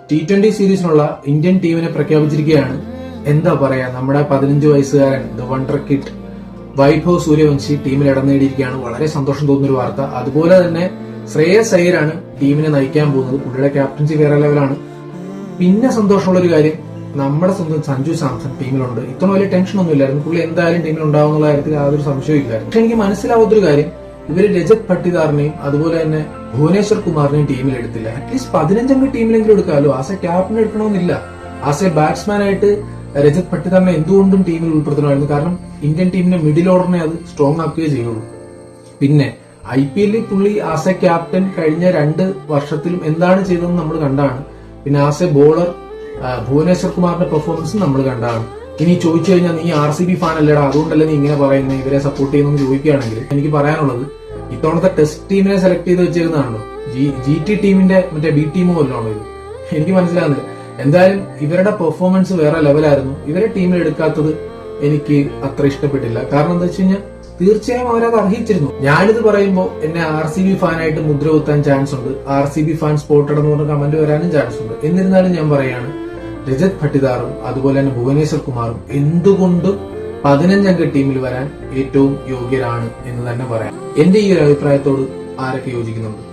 T20 സീരീസിനുള്ള Indian ടീമിനെ പ്രഖ്യാപിച്ചിരിക്കുകയാണ്. എന്താ പറയാ, നമ്മുടെ 15 വയസ്സുകാരൻ the wonder kid Vaibhav Sooryavanshi ടീമിൽ ഇടം നേടിയിരിക്കുകയാണ്. വളരെ സന്തോഷം തോന്നുന്ന ഒരു വാർത്ത. അതുപോലെ തന്നെ ശ്രേയസ് അയ്യരാണ് ടീമിനെ നയിക്കാൻ പോകുന്നത്. പുള്ളിയുടെ ക്യാപ്റ്റൻസി വേറെ ലെവലാണ്. പിന്നെ സന്തോഷമുള്ള ഒരു കാര്യം, നമ്മുടെ സ്വന്തം സഞ്ജു സാംസൺ ടീമിലുണ്ട്. ഇത്ര വലിയ ടെൻഷൻ ഒന്നും ഇല്ലായിരുന്നു. പുള്ളി എന്തായാലും ടീമിൽ ഉണ്ടാവുന്ന കാര്യത്തിൽ യാതൊരു സംശയവും ഇല്ലായിരുന്നു. പക്ഷെ എനിക്ക് മനസ്സിലാവാത്തൊരു കാര്യം, ഇവര് രജത് പട്ടിദാറിനെയും അതുപോലെ തന്നെ ഭുവനേശ്വർ കുമാറിനെയും ടീമിൽ എടുത്തില്ല. അറ്റ്ലീസ്റ്റ് 15 അംഗ ടീമിലെങ്കിലും എടുക്കാമല്ലോ. ആസ് എ ക്യാപ്റ്റൻ എടുക്കണമെന്നില്ല. ആസ് എ ബാറ്റ്സ്മാൻ ആയിട്ട് രജത് പട്ടിദാറിനെ എന്തുകൊണ്ടും ടീമിൽ ഉൾപ്പെടുത്തണമായിരുന്നു. കാരണം ഇന്ത്യൻ ടീമിന്റെ മിഡിൽ ഓർഡറിനെ അത് സ്ട്രോങ് ആക്കുകയേ ചെയ്യുള്ളൂ. പിന്നെ IPL പുള്ളി ആസ് എ ക്യാപ്റ്റൻ കഴിഞ്ഞ 2 വർഷത്തിലും എന്താണ് ചെയ്തതെന്ന് നമ്മൾ കണ്ടാണ്. പിന്നെ ആസ് എ ബോളർ ഭുവനേശ്വർ കുമാറിന്റെ പെർഫോമൻസ് നമ്മൾ കണ്ടാണ്. ഇനി ചോദിച്ചു കഴിഞ്ഞാൽ നീ RCB ഫാൻ അല്ലേടാ, അതുകൊണ്ടല്ലേ നീ ഇങ്ങനെ പറയുന്നത്, ഇവരെ സപ്പോർട്ട് ചെയ്യുന്നു ചോദിക്കുകയാണെങ്കിൽ എനിക്ക് പറയാനുള്ളത്, ഇത്തവണത്തെ ടെസ്റ്റ് ടീമിനെ സെലക്ട് ചെയ്ത് വെച്ചിരുന്നതാണല്ലോ. GT ടീമിന്റെ മറ്റേ B ടീമോ അല്ലാണോ ഇത്? എനിക്ക് മനസ്സിലാകുന്നില്ല. എന്തായാലും ഇവരുടെ പെർഫോമൻസ് വേറെ ലെവലായിരുന്നു. ഇവരെ ടീമിൽ എടുക്കാത്തത് എനിക്ക് അത്ര ഇഷ്ടപ്പെട്ടില്ല. കാരണം എന്താ വെച്ച് കഴിഞ്ഞാൽ തീർച്ചയായും അവരത് അർഹിച്ചിരുന്നു. ഞാനിത് പറയുമ്പോൾ എന്നെ RCB ഫാനായിട്ട് മുദ്ര കുത്താൻ ചാൻസ് ഉണ്ട്. RCB ഫാൻ സ്പോട്ടഡ് എന്ന് പറഞ്ഞ കമന്റ് വരാനും ചാൻസ് ഉണ്ട്. എന്നിരുന്നാലും ഞാൻ പറയാണ്, രജത് പട്ടിദാറും അതുപോലെ തന്നെ ഭുവനേശ്വർ കുമാറും എന്തുകൊണ്ടും 15 അംഗ ടീമിൽ വരാൻ ഏറ്റവും യോഗ്യരാണ് എന്ന് തന്നെ പറയാം. എന്റെ ഈ ഒരു അഭിപ്രായത്തോട് ആരൊക്കെ യോജിക്കുന്നുണ്ട്?